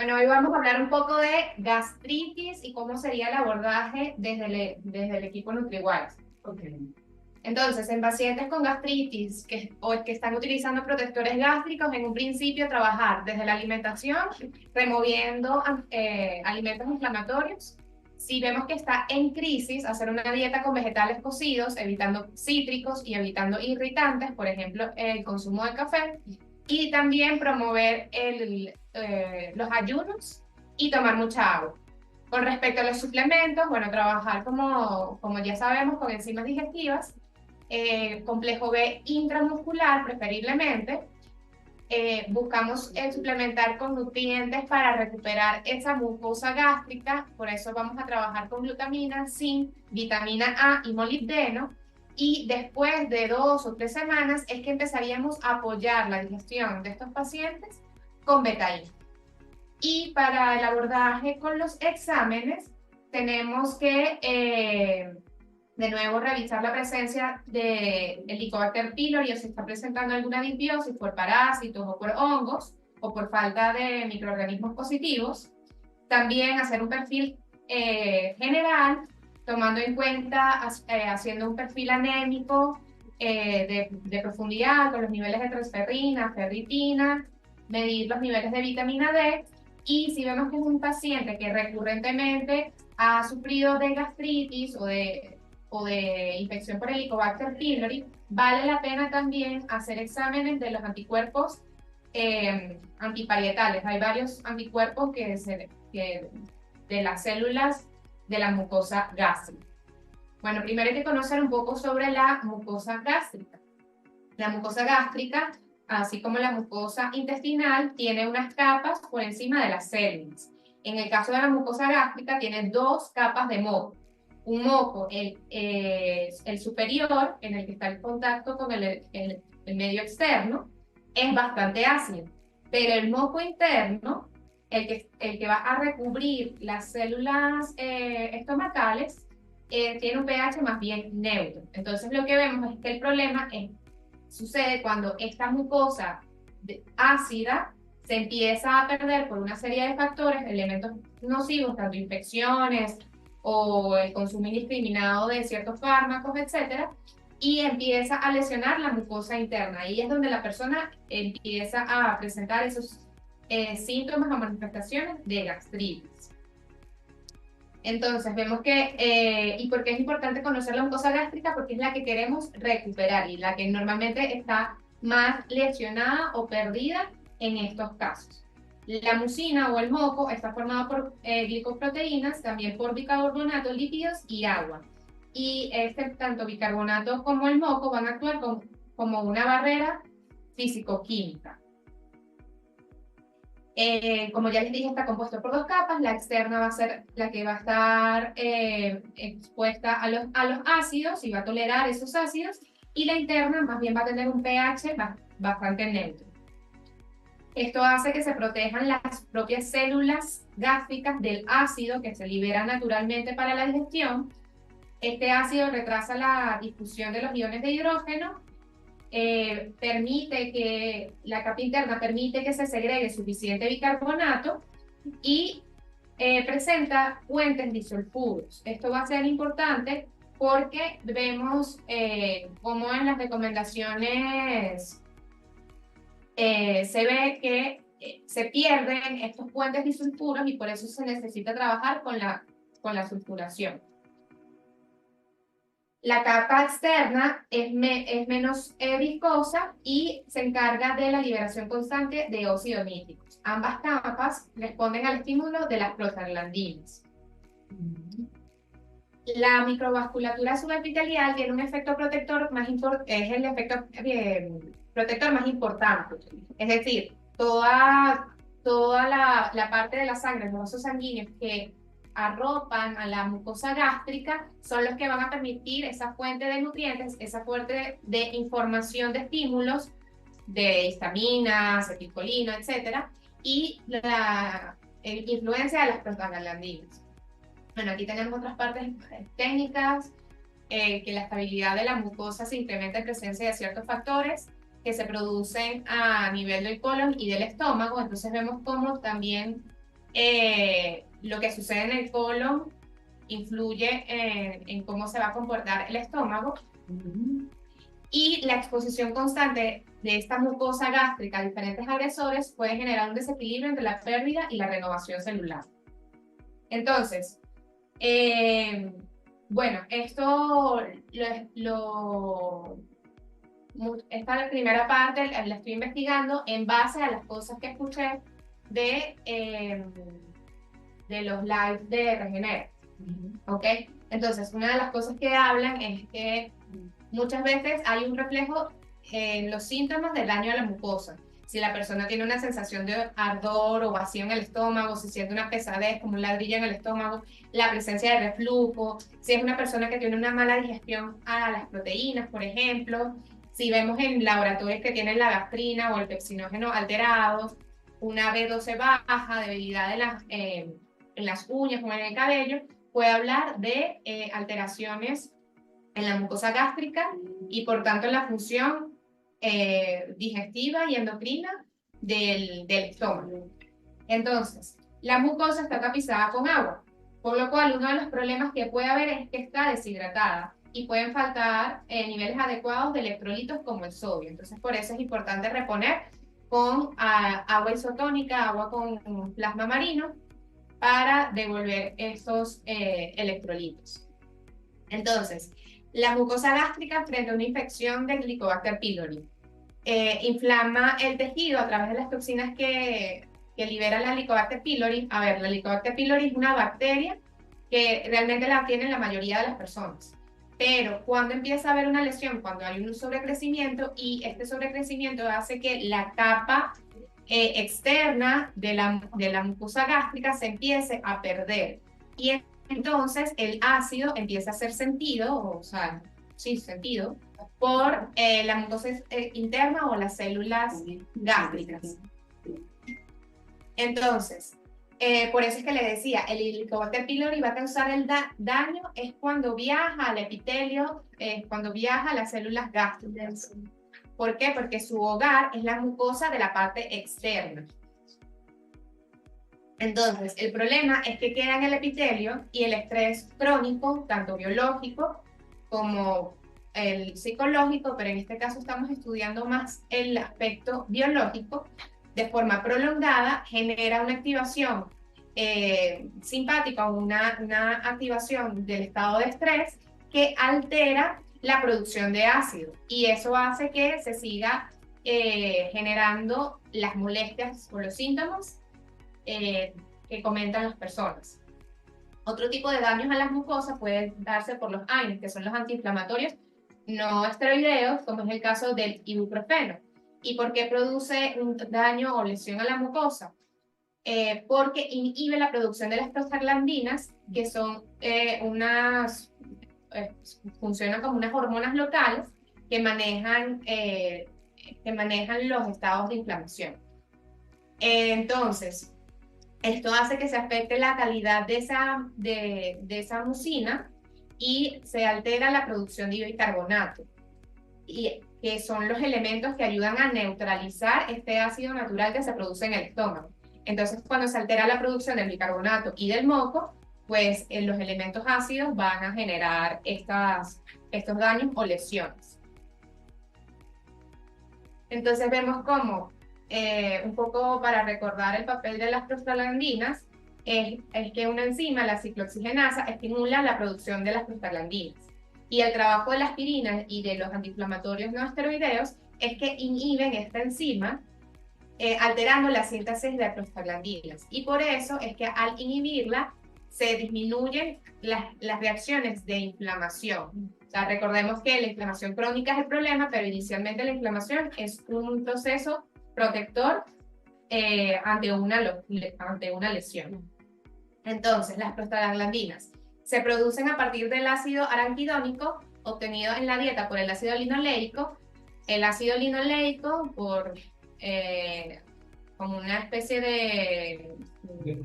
Bueno, hoy vamos a hablar un poco de gastritis y cómo sería el abordaje desde el equipo NutriWise. Ok. Entonces, en pacientes con gastritis o que están utilizando protectores gástricos, en un principio trabajar desde la alimentación, removiendo alimentos inflamatorios. Si vemos que está en crisis, hacer una dieta con vegetales cocidos, evitando cítricos y evitando irritantes, por ejemplo, el consumo de café. Y también promover los ayunos y tomar mucha agua. Con respecto a los suplementos, bueno, trabajar como ya sabemos con enzimas digestivas, complejo B intramuscular preferiblemente. Buscamos suplementar con nutrientes para recuperar esa mucosa gástrica, por eso vamos a trabajar con glutamina, zinc, vitamina A y molibdeno. Y después de 2 o 3 semanas es que empezaríamos a apoyar la digestión de estos pacientes con betaína. Y para el abordaje con los exámenes, tenemos que de nuevo revisar la presencia de Helicobacter pylori o si está presentando alguna disbiosis por parásitos o por hongos o por falta de microorganismos positivos. También hacer un perfil general, tomando en cuenta, haciendo un perfil anémico de profundidad con los niveles de transferrina, ferritina, medir los niveles de vitamina D. Y si vemos que es un paciente que recurrentemente ha sufrido de gastritis o de infección por Helicobacter pylori, vale la pena también hacer exámenes de los anticuerpos antiparietales. Hay varios anticuerpos de las células de la mucosa gástrica. Bueno, primero hay que conocer un poco sobre la mucosa gástrica. La mucosa gástrica, así como la mucosa intestinal, tiene unas capas por encima de las células. En el caso de la mucosa gástrica, tiene 2 capas de moco. Un moco, el superior, en el que está el contacto con el medio externo, es bastante ácido. Pero el moco interno, el que va a recubrir las células estomacales, tiene un pH más bien neutro. Entonces lo que vemos es que el problema sucede cuando esta mucosa ácida se empieza a perder por una serie de factores, elementos nocivos, tanto infecciones o el consumo indiscriminado de ciertos fármacos, etcétera, y empieza a lesionar la mucosa interna. Ahí es donde la persona empieza a presentar esos síntomas o manifestaciones de gastritis. Entonces, vemos ¿y por qué es importante conocer la mucosa gástrica? Porque es la que queremos recuperar y la que normalmente está más lesionada o perdida en estos casos. La mucina o el moco está formado por glicoproteínas, también por bicarbonato, lípidos y agua. Y tanto bicarbonato como el moco van a actuar como una barrera físico-química. Como ya les dije, está compuesto por 2 capas. La externa va a ser la que va a estar expuesta a los ácidos y va a tolerar esos ácidos. Y la interna más bien va a tener un pH bastante neutro. Esto hace que se protejan las propias células gástricas del ácido que se libera naturalmente para la digestión. Este ácido retrasa la difusión de los iones de hidrógeno, la capa interna permite que se segregue suficiente bicarbonato y presenta puentes disulfuros. Esto va a ser importante porque vemos cómo en las recomendaciones se ve que se pierden estos puentes disulfuros y por eso se necesita trabajar con la sulfuración. La capa externa es menos viscosa y se encarga de la liberación constante de óxidos nítricos. Ambas capas responden al estímulo de las prostaglandinas. La microvasculatura subepitelial tiene un efecto protector es el efecto protector más importante. Es decir, toda la parte de la sangre, los vasos sanguíneos que arropan a la mucosa gástrica son los que van a permitir esa fuente de nutrientes, esa fuente de información de estímulos, de histaminas, acetilcolina, etcétera, y la influencia de las prostaglandinas. Bueno, aquí tenemos otras partes técnicas, que la estabilidad de la mucosa se incrementa en presencia de ciertos factores que se producen a nivel del colon y del estómago. Entonces vemos cómo también lo que sucede en el colon influye en cómo se va a comportar el estómago. Y la exposición constante de esta mucosa gástrica a diferentes agresores puede generar un desequilibrio entre la pérdida y la renovación celular. Entonces, bueno, esto esta es la primera parte, la estoy investigando en base a las cosas que escuché de los lives de Regener. ¿Ok? Entonces, una de las cosas que hablan es que muchas veces hay un reflejo en los síntomas del daño a la mucosa. Si la persona tiene una sensación de ardor o vacío en el estómago, si siente una pesadez como un ladrillo en el estómago, la presencia de reflujo, si es una persona que tiene una mala digestión a las proteínas, por ejemplo, si vemos en laboratorios que tienen la gastrina o el pepsinógeno alterados, una B12 baja, debilidad en las uñas o en el cabello, puede hablar de alteraciones en la mucosa gástrica y por tanto en la función digestiva y endocrina del estómago. Entonces, la mucosa está tapizada con agua, por lo cual uno de los problemas que puede haber es que está deshidratada y pueden faltar niveles adecuados de electrolitos como el sodio. Entonces, por eso es importante reponer con agua isotónica, agua con plasma marino, para devolver esos electrolitos. Entonces, la mucosa gástrica frente a una infección del Helicobacter pylori inflama el tejido a través de las toxinas que libera la Helicobacter pylori. A ver, la Helicobacter pylori es una bacteria que realmente la tienen la mayoría de las personas. Pero cuando empieza a haber una lesión, cuando hay un sobrecrecimiento y este sobrecrecimiento hace que la capa externa de la mucosa gástrica se empiece a perder. Y entonces el ácido empieza a hacer sentido, o sea, sí, sentido, por la mucosa interna o las células gástricas. Entonces, por eso es que le decía, el Helicobacter pylori va a causar el daño es cuando viaja al epitelio, cuando viaja a las células gástricas. ¿Por qué? Porque su hogar es la mucosa de la parte externa. Entonces, el problema es que queda en el epitelio y el estrés crónico, tanto biológico como el psicológico, pero en este caso estamos estudiando más el aspecto biológico, de forma prolongada genera una activación simpática o una activación del estado de estrés que altera la producción de ácido y eso hace que se siga generando las molestias o los síntomas que comentan las personas. Otro tipo de daños a las mucosas puede darse por los AINES, que son los antiinflamatorios no esteroideos, como es el caso del ibuprofeno. ¿Y por qué produce un daño o lesión a la mucosa? Porque inhibe la producción de las prostaglandinas, que son funcionan como unas hormonas locales que manejan los estados de inflamación. Entonces, esto hace que se afecte la calidad de esa mucina y se altera la producción de bicarbonato, y que son los elementos que ayudan a neutralizar este ácido natural que se produce en el estómago. Entonces, cuando se altera la producción del bicarbonato y del moco, pues los elementos ácidos van a generar estos daños o lesiones. Entonces vemos cómo, un poco para recordar el papel de las prostaglandinas, es que una enzima, la ciclooxigenasa, estimula la producción de las prostaglandinas. Y el trabajo de la aspirina y de los antiinflamatorios no esteroideos es que inhiben esta enzima, alterando la síntesis de prostaglandinas. Y por eso es que al inhibirla se disminuyen las reacciones de inflamación. O sea, recordemos que la inflamación crónica es el problema, pero inicialmente la inflamación es un proceso protector ante una lesión. Entonces, las prostaglandinas se producen a partir del ácido araquidónico obtenido en la dieta por el ácido linoleico. El ácido linoleico, como una especie de...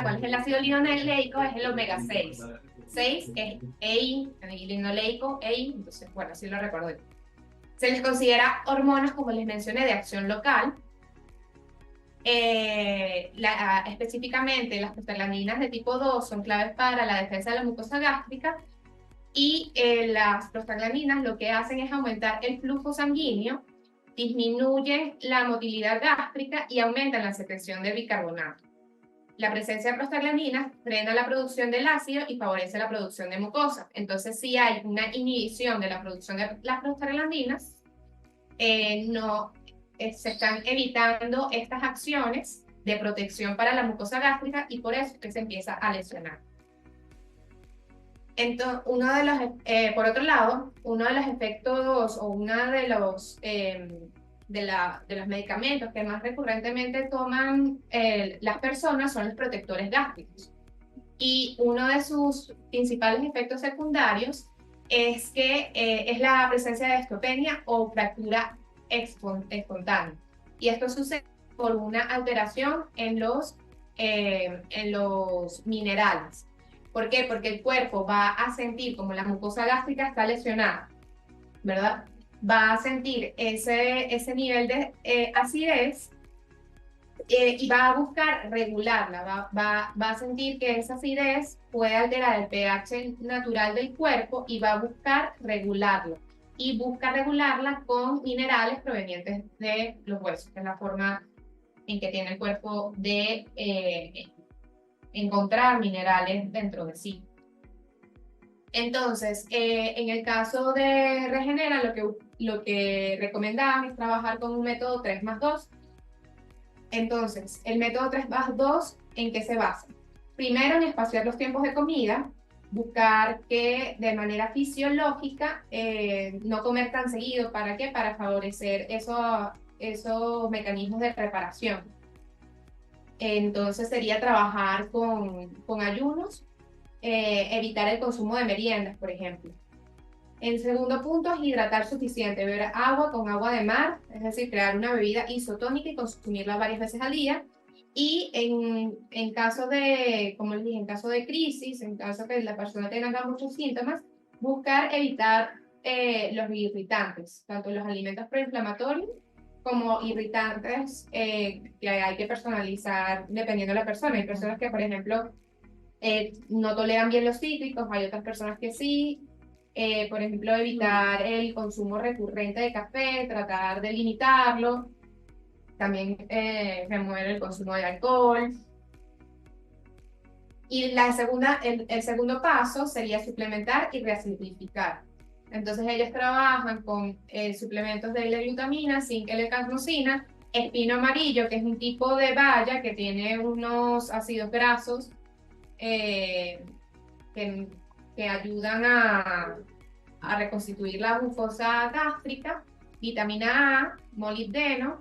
¿Cuál es el ácido linoleico? Es el omega 6. 6 es EI, el linoleico, EI, entonces, bueno, así lo recordé. Se les considera hormonas, como les mencioné, de acción local. Específicamente las prostaglandinas de tipo 2 son claves para la defensa de la mucosa gástrica y las prostaglandinas lo que hacen es aumentar el flujo sanguíneo, disminuyen la motilidad gástrica y aumentan la secreción de bicarbonato. La presencia de prostaglandinas frena la producción del ácido y favorece la producción de mucosa. Entonces, si hay una inhibición de la producción de las prostaglandinas, se están evitando estas acciones de protección para la mucosa gástrica y por eso es que se empieza a lesionar. Entonces, por otro lado, uno de los efectos o uno de los medicamentos que más recurrentemente toman las personas son los protectores gástricos. Y uno de sus principales efectos secundarios es que es la presencia de osteopenia o fractura espontánea. Y esto sucede por una alteración en los minerales. ¿Por qué? Porque el cuerpo va a sentir como la mucosa gástrica está lesionada, ¿verdad? Va a sentir ese nivel de acidez y va a buscar regularla, va a sentir que esa acidez puede alterar el pH natural del cuerpo y va a buscar regularlo. Y busca regularla con minerales provenientes de los huesos, que es la forma en que tiene el cuerpo de encontrar minerales dentro de sí. Entonces, en el caso de Regenera, lo que recomendamos es trabajar con un método 3+2. Entonces, el método 3+2, ¿en qué se basa? Primero, en espaciar los tiempos de comida, buscar que de manera fisiológica no comer tan seguido. ¿Para qué? Para favorecer esos mecanismos de reparación. Entonces, sería trabajar con ayunos, evitar el consumo de meriendas, por ejemplo. El segundo punto es hidratar suficiente, beber agua con agua de mar, es decir, crear una bebida isotónica y consumirla varias veces al día. Y en caso de, como les dije, en caso de crisis, en caso que la persona tenga muchos síntomas, buscar evitar los irritantes, tanto los alimentos proinflamatorios como irritantes que hay que personalizar dependiendo de la persona. Hay personas que, por ejemplo, no toleran bien los cítricos, hay otras personas que sí. Por ejemplo, evitar el consumo recurrente de café, tratar de limitarlo, también remover el consumo de alcohol. Y el segundo paso sería suplementar y reacidificar. Entonces ellos trabajan con suplementos de L-glutamina, zinc, L-carnosina, espino amarillo, que es un tipo de baya que tiene unos ácidos grasos que ayudan a reconstituir la glucosa gástrica, vitamina A, molibdeno,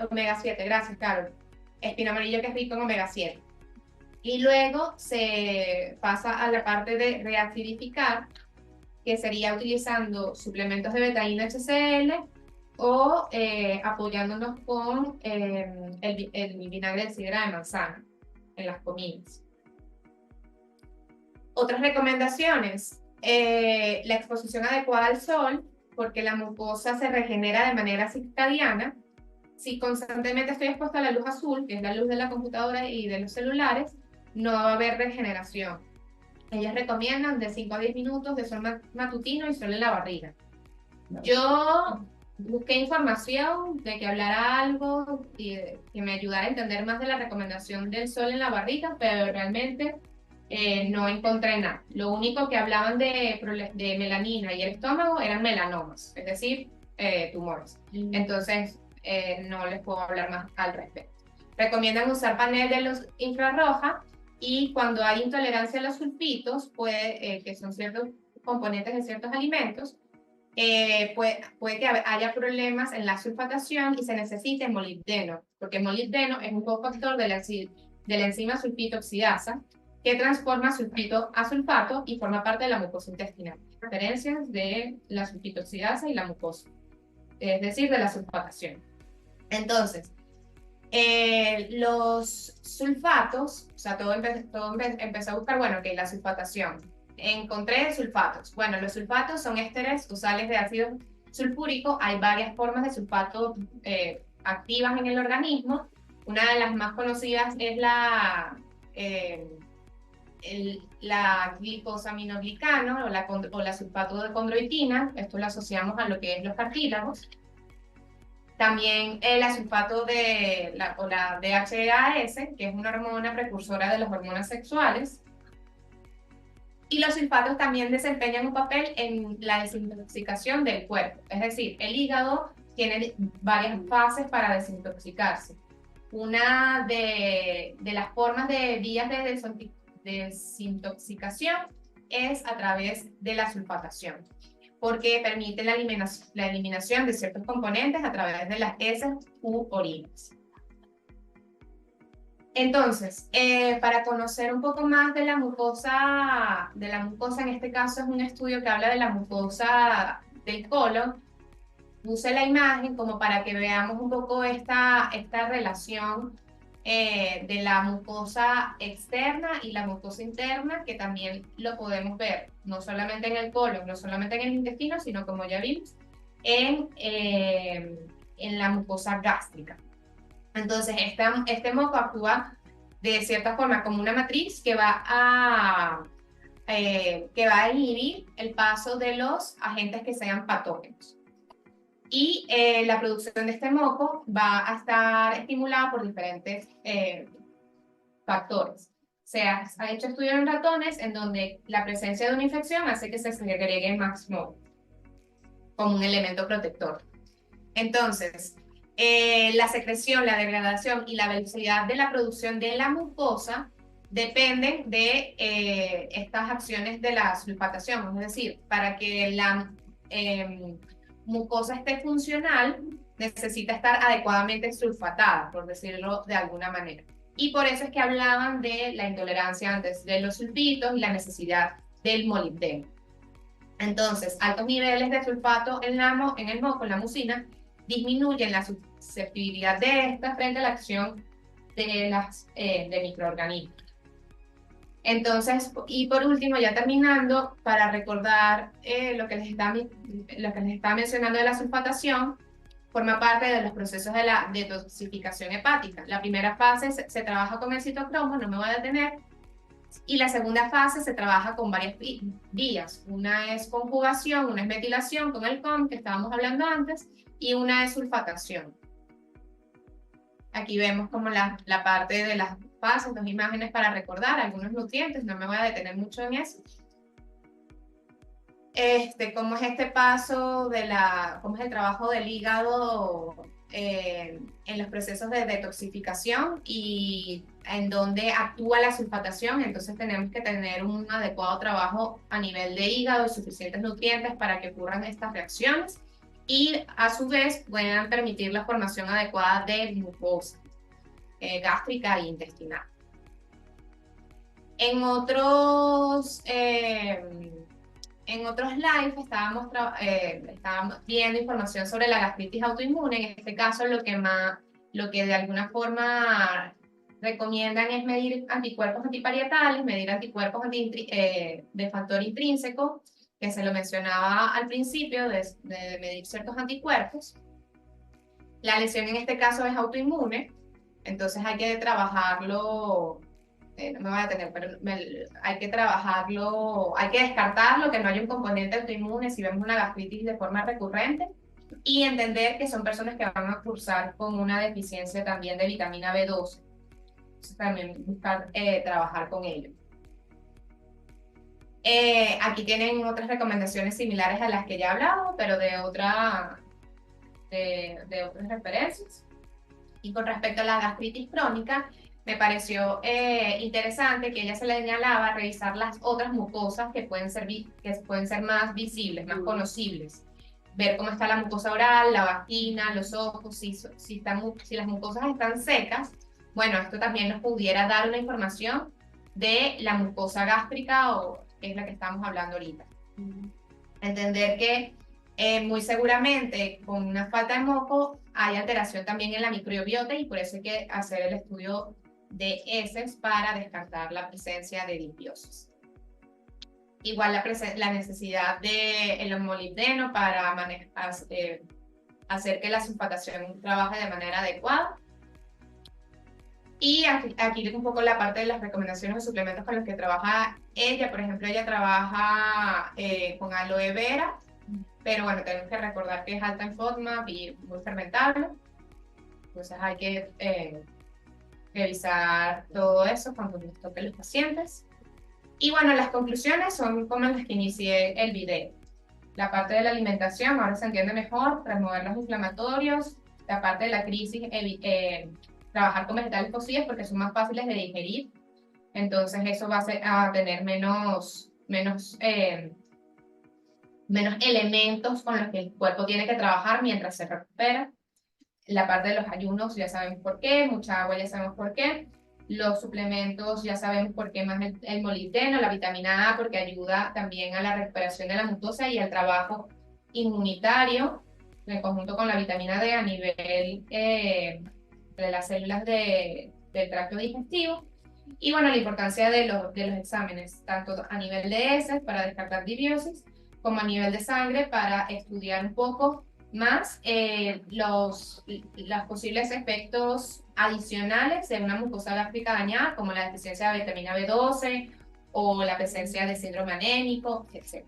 omega 7, gracias, Carol. Espino amarillo que es rico en omega 7. Y luego se pasa a la parte de reacidificar, que sería utilizando suplementos de betaína HCl o apoyándonos con el vinagre de sidra de manzana en las comidas. Otras recomendaciones, la exposición adecuada al sol, porque la mucosa se regenera de manera circadiana. Si constantemente estoy expuesta a la luz azul, que es la luz de la computadora y de los celulares, no va a haber regeneración. Ellos recomiendan de 5 a 10 minutos de sol matutino y sol en la barriga. Yo busqué información de que hablara algo y que me ayudara a entender más de la recomendación del sol en la barriga, pero realmente no encontré nada. Lo único que hablaban de melanina y el estómago eran melanomas, es decir, tumores. Entonces, no les puedo hablar más al respecto. Recomiendan usar panel de luz infrarroja y cuando hay intolerancia a los sulfitos, que son ciertos componentes de ciertos alimentos, puede que haya problemas en la sulfatación y se necesite molibdeno, porque el molibdeno es un cofactor de la enzima sulfito-oxidasa que transforma sulfito a sulfato y forma parte de la mucosa intestinal. Diferencias de la sulfito-oxidasa y la mucosa, es decir, de la sulfatación. Entonces, los sulfatos, o sea, todo empezó a buscar, bueno, que la sulfatación. Encontré sulfatos. Bueno, los sulfatos son ésteres o sales de ácido sulfúrico. Hay varias formas de sulfato activas en el organismo. Una de las más conocidas es eh, la glicosaminoglicano o la sulfato de condroitina. Esto lo asociamos a lo que es los cartílagos. También el asulfato o la DHEAS, que es una hormona precursora de las hormonas sexuales. Y los sulfatos también desempeñan un papel en la desintoxicación del cuerpo. Es decir, el hígado tiene varias fases para desintoxicarse. Una de las formas de vías de desintoxicación es a través de la sulfatación, porque permite la eliminación de ciertos componentes a través de las heces u orinas. Entonces, para conocer un poco más de la mucosa, en este caso es un estudio que habla de la mucosa del colon. Puse la imagen como para que veamos un poco esta relación de la mucosa externa y la mucosa interna, que también lo podemos ver, no solamente en el colon, no solamente en el intestino, sino como ya vimos, en la mucosa gástrica. Entonces, este moco actúa de cierta forma como una matriz que va a inhibir el paso de los agentes que sean patógenos. Y la producción de este moco va a estar estimulada por diferentes factores. Se ha hecho estudios en ratones en donde la presencia de una infección hace que se segregue más moco como un elemento protector. Entonces, la secreción, la degradación y la velocidad de la producción de la mucosa dependen de estas acciones de la sulfatación. Es decir, para que la mucosa esté funcional, necesita estar adecuadamente sulfatada, por decirlo de alguna manera. Y por eso es que hablaban de la intolerancia antes de los sulfitos y la necesidad del molibdeno. Entonces, altos niveles de sulfato en el moco, en la mucina, disminuyen la susceptibilidad de esta frente a la acción de microorganismos. Entonces, y por último, ya terminando, para recordar lo que les estaba mencionando de la sulfatación, forma parte de los procesos de la detoxificación hepática. La primera fase se trabaja con el citocromo, no me voy a detener, y la segunda fase se trabaja con varias vías. Una es conjugación, una es metilación con el COM que estábamos hablando antes, y una es sulfatación. Aquí vemos como la parte de las fases, dos imágenes para recordar algunos nutrientes, no me voy a detener mucho en eso. Cómo es este paso cómo es el trabajo del hígado en los procesos de detoxificación y en donde actúa la sulfatación. Entonces tenemos que tener un adecuado trabajo a nivel de hígado y suficientes nutrientes para que ocurran estas reacciones y a su vez puedan permitir la formación adecuada de mucosa gástrica e intestinal. En otros lives estábamos viendo información sobre la gastritis autoinmune. En este caso, lo que de alguna forma recomiendan es medir anticuerpos antiparietales, medir anticuerpos de factor intrínseco, que se lo mencionaba al principio, de medir ciertos anticuerpos. La lesión en este caso es autoinmune, entonces hay que trabajarlo. No me voy a detener, pero hay que trabajarlo, hay que descartarlo, que no hay un componente autoinmune si vemos una gastritis de forma recurrente y entender que son personas que van a cursar con una deficiencia también de vitamina B12. Entonces también buscar trabajar con ello. Aquí tienen otras recomendaciones similares a las que ya he hablado, pero de otras referencias. Y con respecto a la gastritis crónica, me pareció interesante que ella se le señalaba revisar las otras mucosas que pueden ser más visibles, más conocibles. Ver cómo está la mucosa oral, la vagina, los ojos, si las mucosas están secas. Bueno, esto también nos pudiera dar una información de la mucosa gástrica, que es la que estamos hablando ahorita. Entender que muy seguramente con una falta de moco hay alteración también en la microbiota y por eso hay que hacer el estudio de heces para descartar la presencia de disbiosis. Igual la necesidad del molibdeno para hacer que la sulfatación trabaje de manera adecuada. Y aquí un poco la parte de las recomendaciones de suplementos con los que trabaja ella. Por ejemplo, ella trabaja con aloe vera, pero bueno, tenemos que recordar que es alta en FODMAP y muy fermentable. Entonces hay que revisar todo eso cuando nos toque los pacientes. Y bueno, las conclusiones son como las que inicié el video. La parte de la alimentación ahora se entiende mejor, remover los inflamatorios, la parte de la crisis, trabajar con vegetales cocidos porque son más fáciles de digerir, entonces eso va a tener menos elementos con los que el cuerpo tiene que trabajar mientras se recupera. La parte de los ayunos ya sabemos por qué, mucha agua ya sabemos por qué. Los suplementos ya sabemos por qué, más el molibdeno, la vitamina A, porque ayuda también a la recuperación de la mucosa y al trabajo inmunitario, en conjunto con la vitamina D a nivel de las células del tracto digestivo. Y bueno, la importancia de los exámenes, tanto a nivel de heces para descartar disbiosis, como a nivel de sangre para estudiar un poco más los posibles efectos adicionales de una mucosa gástrica dañada, como la deficiencia de vitamina B12 o la presencia de síndrome anémico, etc.